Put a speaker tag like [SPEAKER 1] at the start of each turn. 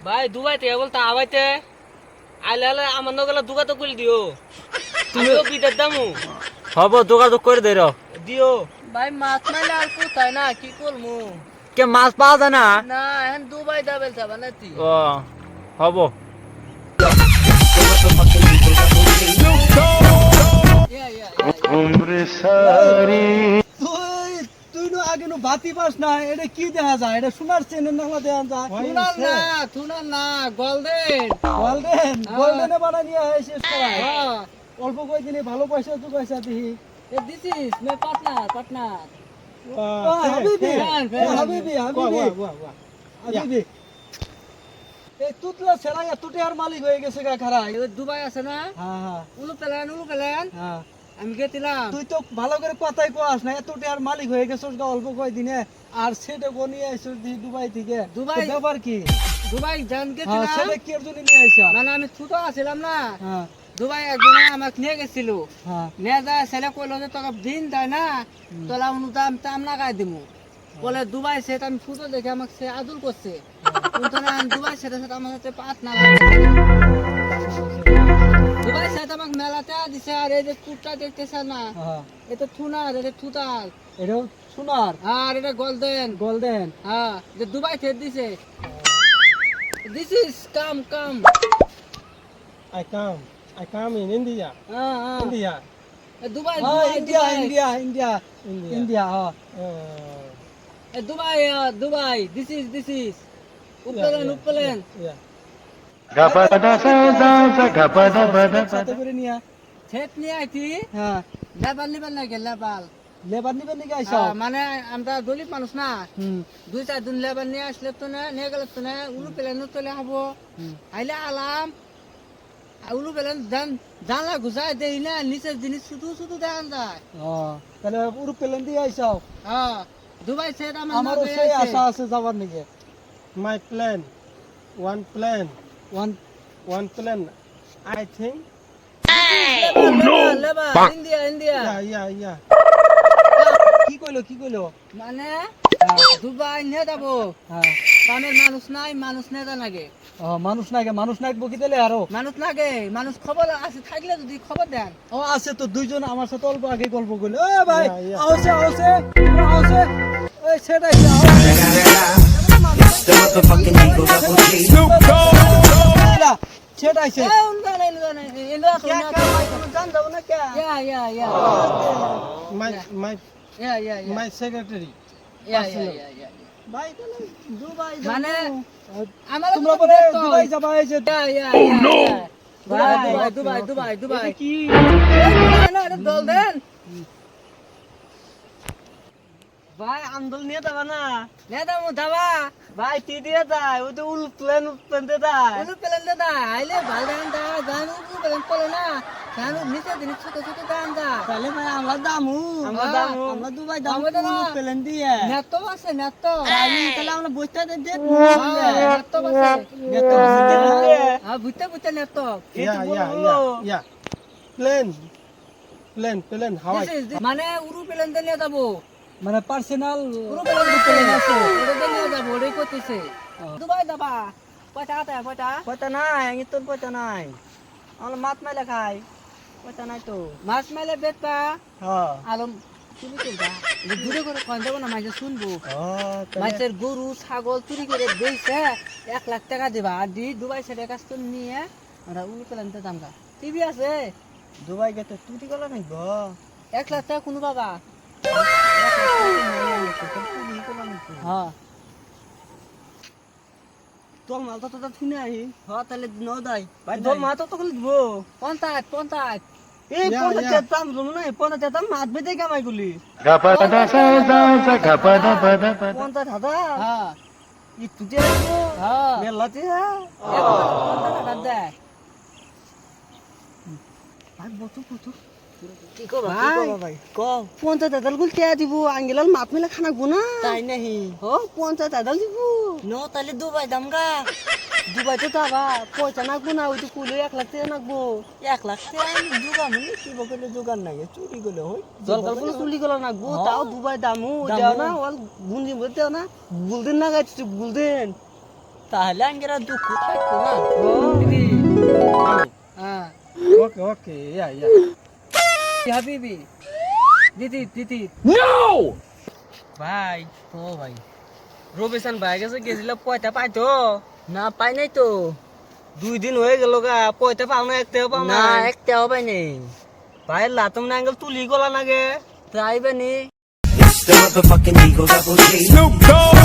[SPEAKER 1] ভাই দুবাই থেকে বলতে আবাইতে আইলে আলে আমার নগলা দুগা তো কুল দিও তুমিও বিদের দামু
[SPEAKER 2] হব যোগাযোগ করে দে র
[SPEAKER 1] দিও ভাই মাছ মাইলে আর কোথায় না কি করমু
[SPEAKER 2] কে মাছ পাওয়া যায় না
[SPEAKER 1] না এখন দুবাই যাবেল যাবা নাতি
[SPEAKER 2] ও হব
[SPEAKER 3] তুই নো আগে নো বাতি পাস না এটা কি দেখা যায় এটা সোনার চেনের নামা দেখা যায়
[SPEAKER 1] থুনার না গোল্ডেন
[SPEAKER 3] গোল্ডেন গোল্ডেনে বানা নিয়ে শেষ করা
[SPEAKER 1] হ্যাঁ
[SPEAKER 3] অল্প কয়েকদিনে ভালো পয়সা জোগাইছা দেখি
[SPEAKER 1] this is my partner
[SPEAKER 3] Habibi
[SPEAKER 1] fan,
[SPEAKER 3] হাবিবি হাবিবি এই তুতলা ছেড়া তুটে আর মালিক হয়ে গেছে গা খারা
[SPEAKER 1] দুবাই আছে না
[SPEAKER 3] হ্যাঁ
[SPEAKER 1] উলু পেলেন
[SPEAKER 3] হ্যাঁ
[SPEAKER 1] আমি গেছিলাম
[SPEAKER 3] তুই তো ভালো করে কথাই কোয়াস না এতটে আর মালিক হয়ে গেছিস গা অল্প কয়েকদিনে আর সেটা নিয়ে আইছিস দুবাই থেকে
[SPEAKER 1] দুবাই
[SPEAKER 3] তো ব্যাপার কি
[SPEAKER 1] দুবাই জান
[SPEAKER 3] হ্যাঁ
[SPEAKER 1] গেছিলাম
[SPEAKER 3] সেটা কি এর জন্য নিয়ে আইছা
[SPEAKER 1] মানে আমি ছোট আছিলাম না
[SPEAKER 3] হ্যাঁ
[SPEAKER 1] দুবাই একজন আমাকে নিয়ে গেছিল
[SPEAKER 3] হ্যাঁ
[SPEAKER 1] নিয়ে যায় ছেলে কইলো যে তোকে দিন দেয় না তোলা অনুদাম তাম লাগাই দিমু বলে দুবাই সেটা আমি ছোট দেখে আমাকে সে আদুল করছে কিন্তু না আমি দুবাই সেটা আমার সাথে পাত না দুবাই সেটা আমাকে মেলাতে দিছে আর এই যে কুটটা দেখতেছে না
[SPEAKER 3] হ্যাঁ
[SPEAKER 1] এটা থুনার এটা থুতাল
[SPEAKER 3] এটাও সোনার
[SPEAKER 1] আর এটা গোল্ডেন
[SPEAKER 3] গোল্ডেন
[SPEAKER 1] হ্যাঁ যে দুবাই থেকে দিছে this is come
[SPEAKER 3] I come in India.
[SPEAKER 1] হ্যাঁ হ্যাঁ
[SPEAKER 3] India.
[SPEAKER 1] Dubai
[SPEAKER 3] India, India, India,
[SPEAKER 1] India.
[SPEAKER 3] India.
[SPEAKER 1] Dubai. This is. Uppalen.
[SPEAKER 3] Yeah. সাথে করে নিয়া
[SPEAKER 1] Set নিয়ে আইছি
[SPEAKER 3] হ্যাঁ
[SPEAKER 1] লেবাল না লেবাল
[SPEAKER 3] লেবার নিবে নাকি আইসা
[SPEAKER 1] মানে আমরা দলিত মানুষ না
[SPEAKER 3] হুম
[SPEAKER 1] 2-4 দিন লেবার নিয়ে আসলে তো না নিয়ে গেলে তো না উলু পেলেন চলে হবো আইলে আলাম উলু পেলেন জানলা ঘুষাই দেই না নিচের জিনিস শুধু দেখান যায়
[SPEAKER 3] ও তাহলে পুরো প্লেন দিয়ে আইসাও
[SPEAKER 1] হ্যাঁ দুবাই সেট
[SPEAKER 3] আমারও সেই আশা আছে যাবার নাকি
[SPEAKER 4] My plan, one plan,
[SPEAKER 3] one
[SPEAKER 4] one plan. I think.
[SPEAKER 1] Labour India
[SPEAKER 4] Yeah.
[SPEAKER 3] কি কইলো
[SPEAKER 1] মানে দুবাই নিয়ে যাবো
[SPEAKER 3] হ্যাঁ
[SPEAKER 1] কামের মানুষ নেতা লাগে
[SPEAKER 3] মানুষ নাই বকি দিলে আরো
[SPEAKER 1] মানুষ লাগে মানুষ খবর আছে থাকলে যদি খবর দেন
[SPEAKER 3] ও আছে তো দুইজন আমার সাথে অল্প আগে গল্প করলো এ ভাই
[SPEAKER 4] Yeah.
[SPEAKER 3] আওছে ওই সেটাই সেটাইছে জান যাব না কে
[SPEAKER 4] My secretary.
[SPEAKER 3] ভাই তাহলে দুবাই
[SPEAKER 1] মানে আমার
[SPEAKER 3] তোমরা পরে দুবাই যাবা এই যে
[SPEAKER 1] দুবাই
[SPEAKER 3] কি
[SPEAKER 1] দল দেন
[SPEAKER 3] ভাই আন্দোলন নিয়ে যাবা না
[SPEAKER 1] নেতা মু দাবা
[SPEAKER 3] ভাই টি দিয়ে যায় ওই তো উল প্লেন দিয়ে যায়
[SPEAKER 1] উলু পেলেন দাদা আইলে ভাল দেন দা গান উলু পেলেন পড়ে না গান নিচে দিন ছোট দান দা
[SPEAKER 3] তাহলে ভাই আমরা দামু আমরা দুবাই দামু
[SPEAKER 1] আমরা দামু।
[SPEAKER 3] উল প্লেন দিয়ে
[SPEAKER 1] নেত আছে নেত
[SPEAKER 3] তাহলে আমরা বসতে দে
[SPEAKER 1] নেত আছে
[SPEAKER 3] নেতো বসতে দে
[SPEAKER 1] বুঝতে নেত
[SPEAKER 4] Yeah. Plan. How I?
[SPEAKER 1] মানে উরু পেলেন নিয়ে যাবো
[SPEAKER 3] মানে পার্সোনাল
[SPEAKER 1] উরু পেলেন আছে ওটা নিয়ে যাবো ওটাই করতেছে দুবাই দাবা পয়সা
[SPEAKER 3] পয়সা নাই আমি তোর পয়সা নাই আমরা মাছ মেলে খাই পয়সা নাই তো
[SPEAKER 1] মাছ মেলে বেচবা
[SPEAKER 3] হ্যাঁ
[SPEAKER 1] আলম চুরি করবা দূরে করে কন দেবো না মাঝে শুনবো মাছের গরু ছাগল চুরি করে বেচে 1 লাখ টাকা দিবা আর দুবাই সেটা কাজ করে নিয়ে আমরা উড়ে পেলাম তো দামটা টিভি আছে
[SPEAKER 3] দুবাই গেতে তুই গলা নাই গো
[SPEAKER 1] 1 লাখ টাকা কোনো বাবা
[SPEAKER 3] হ্যাঁ তোর মালটা তো শুনে আই হ্যাঁ তাহলে ন দাই ভাই তোর মা তো তখন দিব
[SPEAKER 1] 50
[SPEAKER 3] এই
[SPEAKER 4] Yeah,
[SPEAKER 3] পঞ্চাশ
[SPEAKER 4] yeah.
[SPEAKER 3] চেতাম জন্য না 50 মাছ বেঁধে কামাই গুলি 50,000
[SPEAKER 1] হ্যাঁ
[SPEAKER 3] ই তুই আসবো
[SPEAKER 1] হ্যাঁ
[SPEAKER 3] মেলাতে হ্যাঁ
[SPEAKER 1] 50 টাকা দেয়
[SPEAKER 3] ভাই বতো
[SPEAKER 1] কি করবা
[SPEAKER 3] ভাই ক 50,000 গুল কে দিব আঙ্গেলাল মাছ মেলা খানা গুনা তাই নাহি ও 50,000 দিব ন তাহলে দুবাই দামগা দুবাই তো যাবা পয়সা নাকবো না ওই তো কুলে 1 লাখ টাকা নাকবো 1 লাখ টাকা জোগান মানে কি বকলে জোগান নাই চুরি গলে হই জলকাল বলে চুরি গলা নাকবো তাও দুবাই দামু যাও না ওল গুঞ্জি বলতে না বুলদিন না গাইছি বুলদিন তাহলে আঙ্গেরা দুঃখ থাকতো না
[SPEAKER 1] দিদি
[SPEAKER 4] Hello.
[SPEAKER 1] হ্যাঁ
[SPEAKER 4] Okay, okay. Yeah, yeah.
[SPEAKER 1] হাবিবি দিদি দিদি
[SPEAKER 3] ভাই
[SPEAKER 1] ও ভাই
[SPEAKER 3] রবিশান ভাই কাছে গেছিল পয়সা পাইতো
[SPEAKER 1] না পাই নাই তো
[SPEAKER 3] 2 দিন হয়ে গেল গা পয়সা পাও না একটাও পাও
[SPEAKER 1] না
[SPEAKER 3] না
[SPEAKER 1] একটাও পাই নাই
[SPEAKER 3] ভাই লাতম না আঙ্গেল তুলি গলা নাগে
[SPEAKER 1] যাইবে নি
[SPEAKER 5] Snoop Dogg.